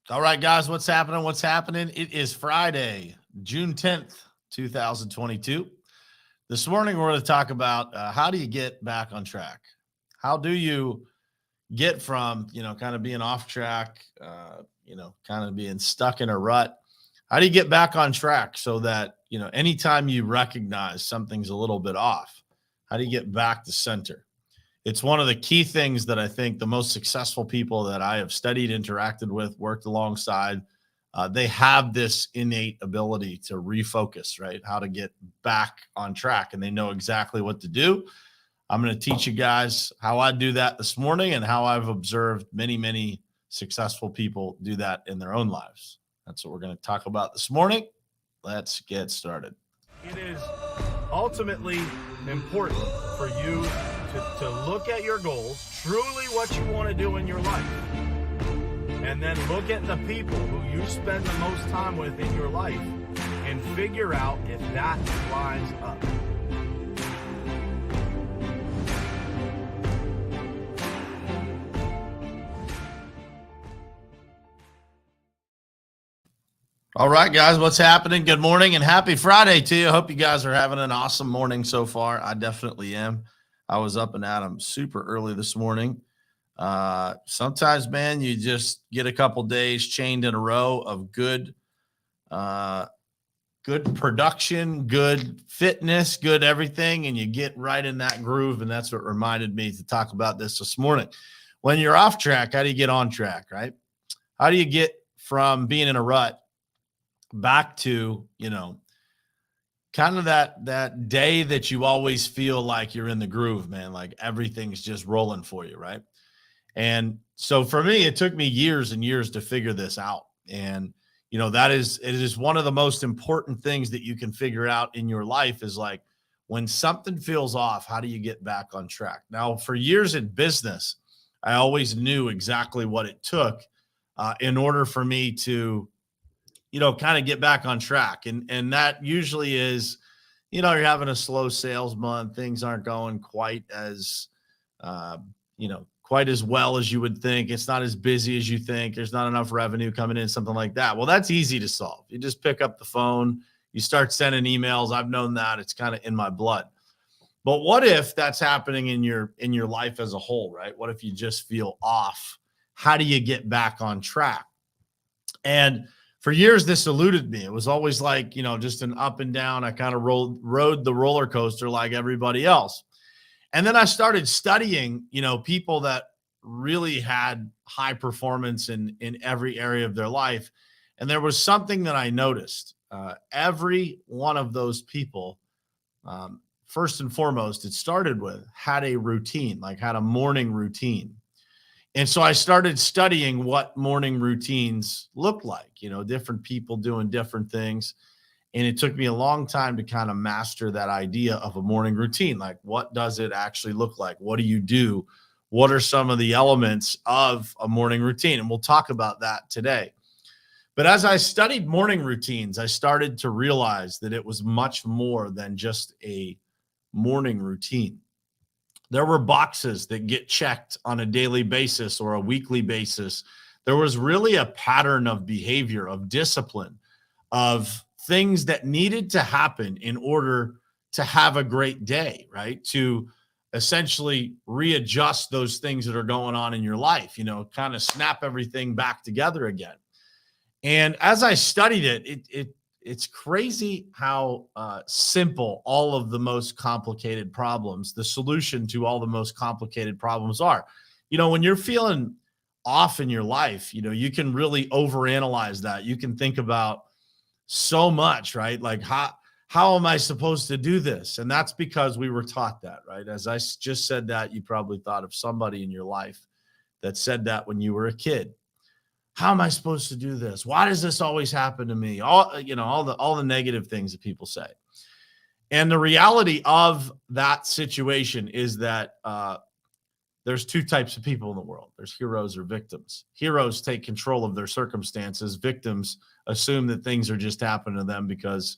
All right, guys, what's happening? What's happening? It is Friday, June 10th, 2022. This morning, we're going to talk about how do you get back on track? How do you get from, kind of being off track, kind of being stuck in a rut? How do you get back on track so that, anytime you recognize something's a little bit off, how do you get back to center? It's one of the key things that I think the most successful people that I have studied, interacted with, worked alongside, they have this innate ability to refocus, right? How to get back on track, and they know exactly what to do. I'm going to teach you guys how I do that this morning and how I've observed many, many successful people do that in their own lives. That's what we're going to talk about this morning. Let's get started. It is ultimately important for you to look at your goals, truly what you want to do in your life, and then look at the people who you spend the most time with in your life and figure out if that lines up. All right, guys, what's happening? Good morning and happy Friday to you. I hope you guys are having an awesome morning so far. I definitely am. I was up and at 'em super early this morning. Sometimes, man, you just get a couple days chained in a row of good production, good fitness, good everything, and you get right in that groove. And that's what reminded me to talk about this morning. When you're off track, how do you get on track, right? How do you get from being in a rut back to, kind of that day that you always feel like you're in the groove, man, like everything's just rolling for you, right? And so for me, it took me years and years to figure this out. And, it is one of the most important things that you can figure out in your life is like when something feels off, how do you get back on track? Now, for years in business, I always knew exactly what it took in order for me to kind of get back on track. And that usually is, you're having a slow sales month. Things aren't going quite as, quite as well as you would think. It's not as busy as you think. There's not enough revenue coming in, something like that. Well, that's easy to solve. You just pick up the phone, you start sending emails. I've known that. It's kind of in my blood. But what if that's happening in your life as a whole, right? What if you just feel off? How do you get back on track? And for years, this eluded me. It was always like, just an up and down. I kind of rode the roller coaster like everybody else. And then I started studying, people that really had high performance in every area of their life. And there was something that I noticed. Every one of those people, first and foremost, it started with had a routine, like had a morning routine. And so I started studying what morning routines look like, different people doing different things. And it took me a long time to kind of master that idea of a morning routine. Like, what does it actually look like? What do you do? What are some of the elements of a morning routine? And we'll talk about that today. But as I studied morning routines, I started to realize that it was much more than just a morning routine. There were boxes that get checked on a daily basis or a weekly basis. There was really a pattern of behavior, of discipline, of things that needed to happen in order to have a great day, right? To essentially readjust those things that are going on in your life, kind of snap everything back together again. And as I studied it's crazy how simple all of the most complicated problems, the solution to all the most complicated problems are. When you're feeling off in your life, you can really overanalyze that. You can think about so much, right? Like how am I supposed to do this? And that's because we were taught that, right? As I just said that, you probably thought of somebody in your life that said that when you were a kid. How am I supposed to do this? Why does this always happen to me? All the negative things that people say. And the reality of that situation is that there's two types of people in the world. There's heroes or victims. Heroes take control of their circumstances. Victims assume that things are just happening to them because,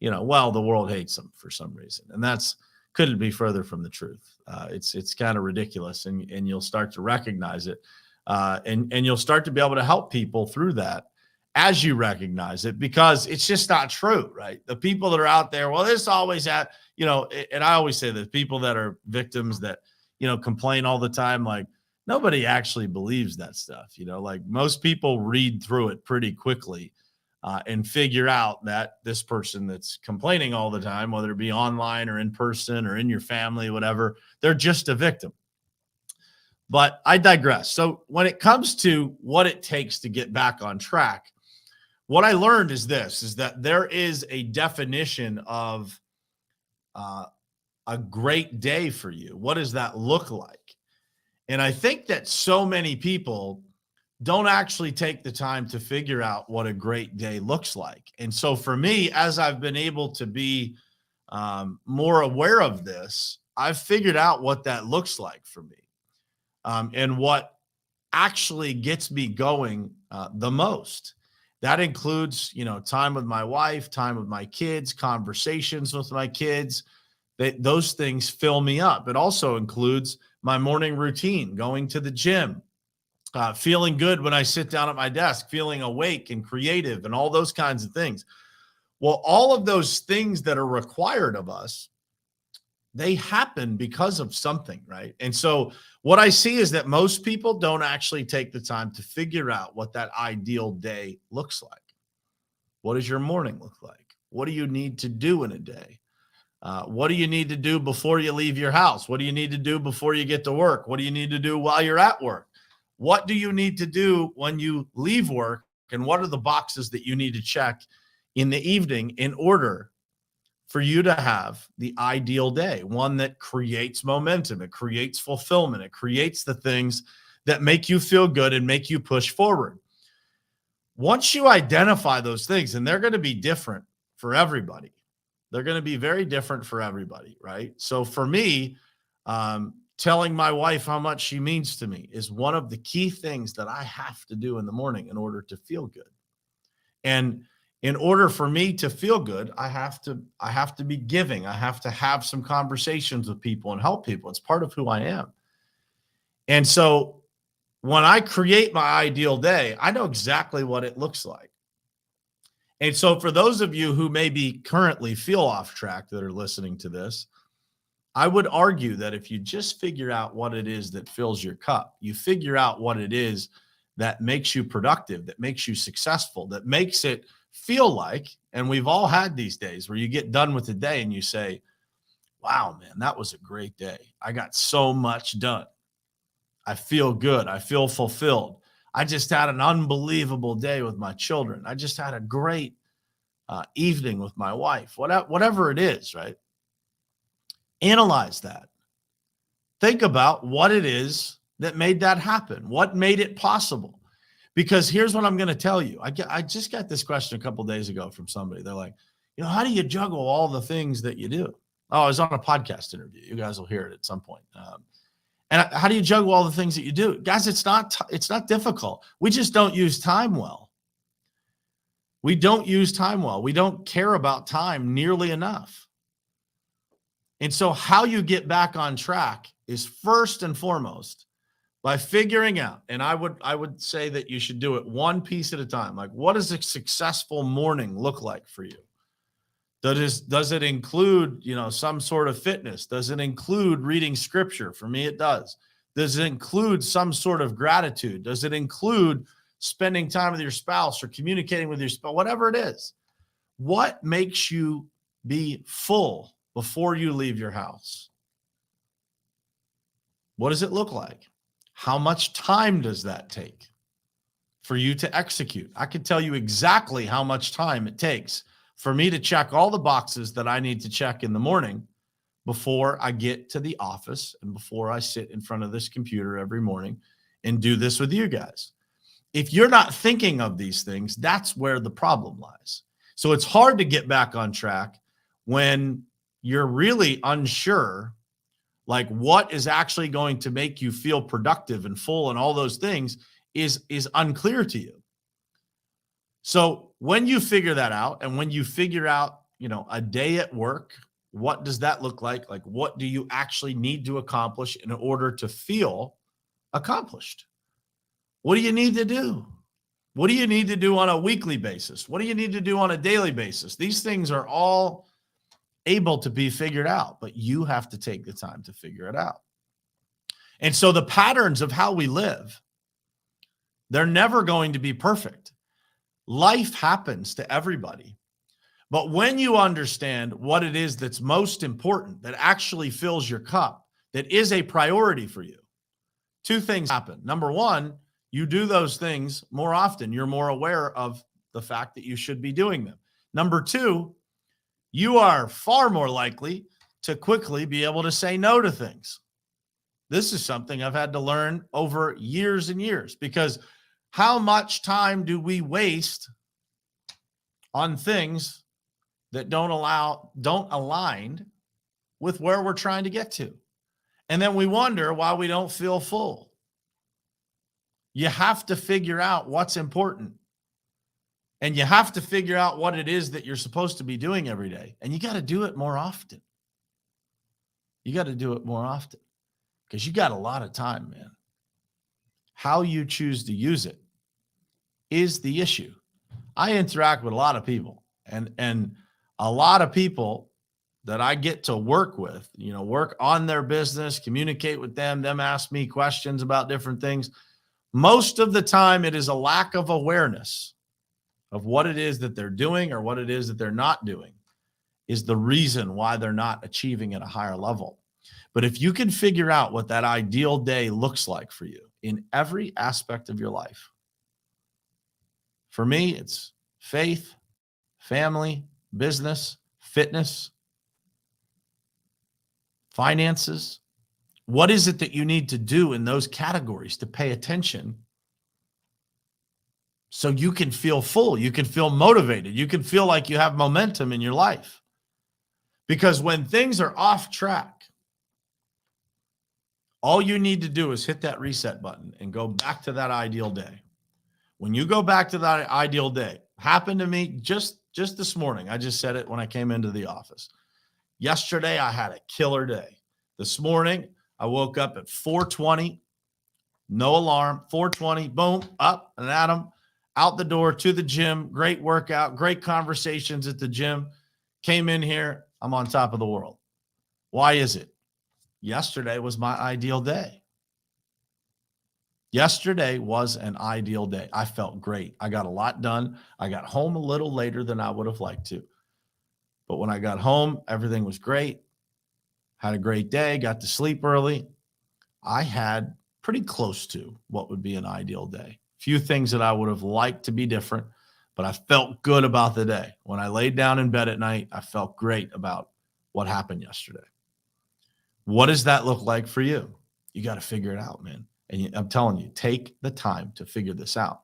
the world hates them for some reason. And that's couldn't be further from the truth. It's kind of ridiculous, and you'll start to recognize it And you'll start to be able to help people through that as you recognize it, because it's just not true, right? The people that are out there, well, this always and I always say that people that are victims that, complain all the time, like nobody actually believes that stuff, like most people read through it pretty quickly and figure out that this person that's complaining all the time, whether it be online or in person or in your family, whatever, they're just a victim. But I digress. So when it comes to what it takes to get back on track, what I learned is that there is a definition of a great day for you. What does that look like? And I think that so many people don't actually take the time to figure out what a great day looks like. And so for me, as I've been able to be more aware of this, I've figured out what that looks like for me and what actually gets me going the most. That includes, time with my wife, time with my kids, conversations with my kids. Those things fill me up. It also includes my morning routine, going to the gym, feeling good when I sit down at my desk, feeling awake and creative and all those kinds of things. Well, all of those things that are required of us, they happen because of something, right? And so what I see is that most people don't actually take the time to figure out what that ideal day looks like. What does your morning look like? What do you need to do in a day? What do you need to do before you leave your house? What do you need to do before you get to work? What do you need to do while you're at work? What do you need to do when you leave work? And what are the boxes that you need to check in the evening in order for you to have the ideal day, one that creates momentum, it creates fulfillment, it creates the things that make you feel good and make you push forward. Once you identify those things, and they're going to be different for everybody, they're going to be very different for everybody, right? So for me, telling my wife how much she means to me is one of the key things that I have to do in the morning in order to feel good. And in order for me to feel good, I have to be giving. I have to have some conversations with people and help people. It's part of who I am. And so when I create my ideal day, I know exactly what it looks like. And so for those of you who maybe currently feel off track that are listening to this, I would argue that if you just figure out what it is that fills your cup, you figure out what it is that makes you productive, that makes you successful, that makes it feel like, and we've all had these days where you get done with the day and you say, wow, man, that was a great day. I got so much done. I feel good. I feel fulfilled. I just had an unbelievable day with my children. I just had a great evening with my wife, whatever it is, right? Analyze that. Think about what it is that made that happen. What made it possible? Because here's what I'm going to tell you. I just got this question a couple of days ago from somebody. They're like, how do you juggle all the things that you do? Oh, I was on a podcast interview. You guys will hear it at some point. And how do you juggle all the things that you do? Guys, it's not difficult. We just don't use time well. We don't use time well. We don't care about time nearly enough. And so how you get back on track is first and foremost by figuring out, and I would say that you should do it one piece at a time. Like, what does a successful morning look like for you? Does it include, some sort of fitness? Does it include reading scripture? For me, it does. Does it include some sort of gratitude? Does it include spending time with your spouse or communicating with your spouse? Whatever it is, what makes you be full before you leave your house? What does it look like? How much time does that take for you to execute? I can tell you exactly how much time it takes for me to check all the boxes that I need to check in the morning before I get to the office and before I sit in front of this computer every morning and do this with you guys. If you're not thinking of these things, that's where the problem lies. So it's hard to get back on track when you're really unsure, like what is actually going to make you feel productive and full and all those things is unclear to you. So when you figure that out, and when you figure out, a day at work, what does that look like? Like, what do you actually need to accomplish in order to feel accomplished? What do you need to do? What do you need to do on a weekly basis? What do you need to do on a daily basis? These things are all able to be figured out, but you have to take the time to figure it out. And so the patterns of how we live, they're never going to be perfect. Life happens to everybody. But when you understand what it is that's most important, that actually fills your cup, that is a priority for you, two things happen. Number one, you do those things more often. You're more aware of the fact that you should be doing them. Number two, you are far more likely to quickly be able to say no to things. This is something I've had to learn over years and years, because how much time do we waste on things that don't align with where we're trying to get to? And then we wonder why we don't feel full. You have to figure out what's important. And you have to figure out what it is that you're supposed to be doing every day. And you got to do it more often. You got to do it more often because you got a lot of time, man. How you choose to use it is the issue. I interact with a lot of people, and a lot of people that I get to work with, work on their business, communicate with them ask me questions about different things. Most of the time, it is a lack of awareness of what it is that they're doing or what it is that they're not doing is the reason why they're not achieving at a higher level. But if you can figure out what that ideal day looks like for you in every aspect of your life, for me, it's faith, family, business, fitness, finances. What is it that you need to do in those categories to pay attention so you can feel full, you can feel motivated, you can feel like you have momentum in your life? Because when things are off track, all you need to do is hit that reset button and go back to that ideal day. When you go back to that ideal day, happened to me just this morning. I just said it when I came into the office. Yesterday, I had a killer day. This morning, I woke up at 4:20, no alarm, 4:20, boom, up and at 'em, out the door to the gym, great workout, great conversations at the gym. Came in here, I'm on top of the world. Why is it? Yesterday was my ideal day. Yesterday was an ideal day. I felt great. I got a lot done. I got home a little later than I would have liked to. But when I got home, everything was great. Had a great day, got to sleep early. I had pretty close to what would be an ideal day. Few things that I would have liked to be different, but I felt good about the day. When I laid down in bed at night, I felt great about what happened yesterday. What does that look like for you? You got to figure it out, man. And I'm telling you, take the time to figure this out.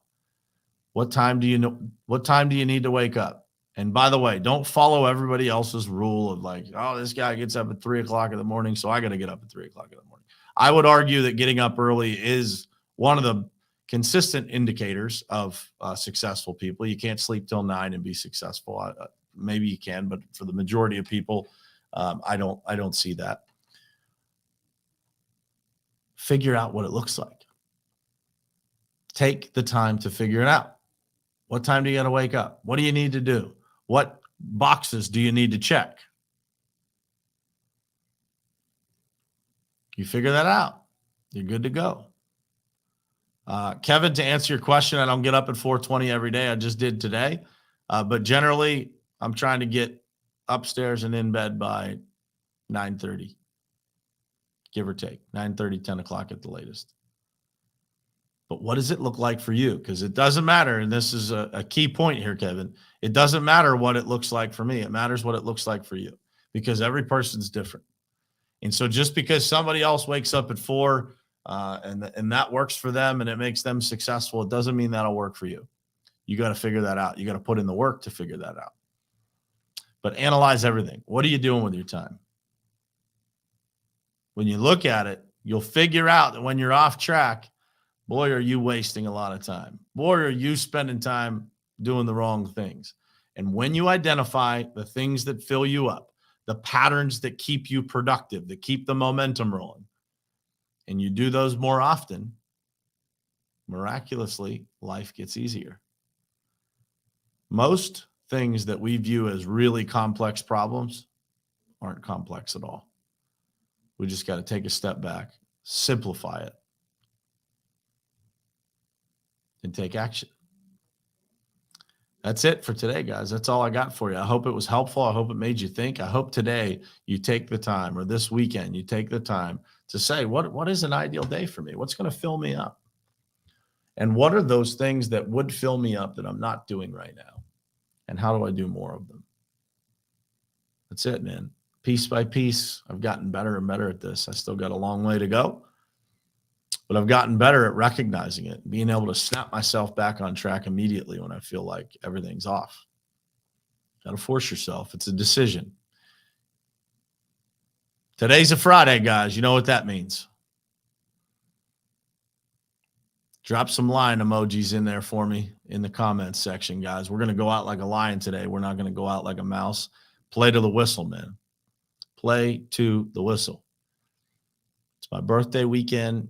What time do you need to wake up? And by the way, don't follow everybody else's rule of like, oh, this guy gets up at 3:00 in the morning, so I got to get up at 3:00 in the morning. I would argue that getting up early is one of the consistent indicators of successful people. You can't sleep till 9 and be successful. Maybe you can, but for the majority of people, I don't see that. Figure out what it looks like. Take the time to figure it out. What time do you got to wake up? What do you need to do? What boxes do you need to check? You figure that out, you're good to go. Kevin, to answer your question, I don't get up at 4:20 every day. I just did today. But generally, I'm trying to get upstairs and in bed by 9:30, give or take, 9:30, 10 o'clock at the latest. But what does it look like for you? Because it doesn't matter, and this is a key point here, Kevin. It doesn't matter what it looks like for me. It matters what it looks like for you, because every person's different. And so just because somebody else wakes up at 4 and that works for them and it makes them successful, it doesn't mean that'll work for you. You got to figure that out. You got to put in the work to figure that out. But analyze everything. What are you doing with your time? When you look at it, you'll figure out that when you're off track, boy, are you wasting a lot of time. Boy, are you spending time doing the wrong things. And when you identify the things that fill you up, the patterns that keep you productive, that keep the momentum rolling, and you do those more often, miraculously, life gets easier. Most things that we view as really complex problems aren't complex at all. We just got to take a step back, simplify it, and take action. That's it for today, guys. That's all I got for you. I hope it was helpful. I hope it made you think. I hope today you take the time, or this weekend you take the time to say, what is an ideal day for me? What's going to fill me up? And what are those things that would fill me up that I'm not doing right now? And how do I do more of them? That's it, man. Piece by piece, I've gotten better and better at this. I still got a long way to go, but I've gotten better at recognizing it, being able to snap myself back on track immediately when I feel like everything's off. Got to force yourself. It's a decision. Today's a Friday, guys. You know what that means. Drop some lion emojis in there for me in the comments section, guys. We're going to go out like a lion today. We're not going to go out like a mouse. Play to the whistle, man. Play to the whistle. It's my birthday weekend.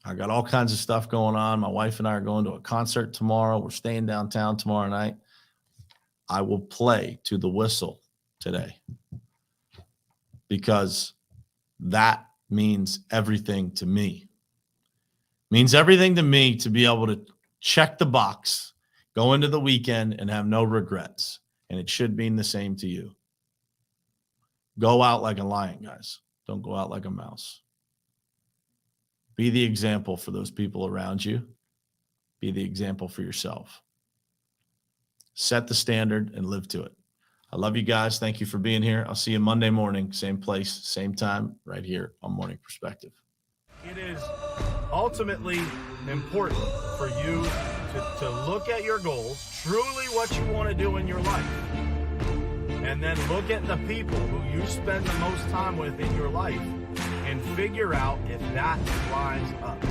I got all kinds of stuff going on. My wife and I are going to a concert tomorrow. We're staying downtown tomorrow night. I will play to the whistle today because that means everything to me. Means everything to me to be able to check the box, go into the weekend, and have no regrets. And it should mean the same to you. Go out like a lion, guys. Don't go out like a mouse. Be the example for those people around you. Be the example for yourself. Set the standard and live to it. I love you guys. Thank you for being here. I'll see you Monday morning, same place, same time, right here on Morning Perspective. It is ultimately important for you to look at your goals, truly what you want to do in your life, and then look at the people who you spend the most time with in your life and figure out if that lines up.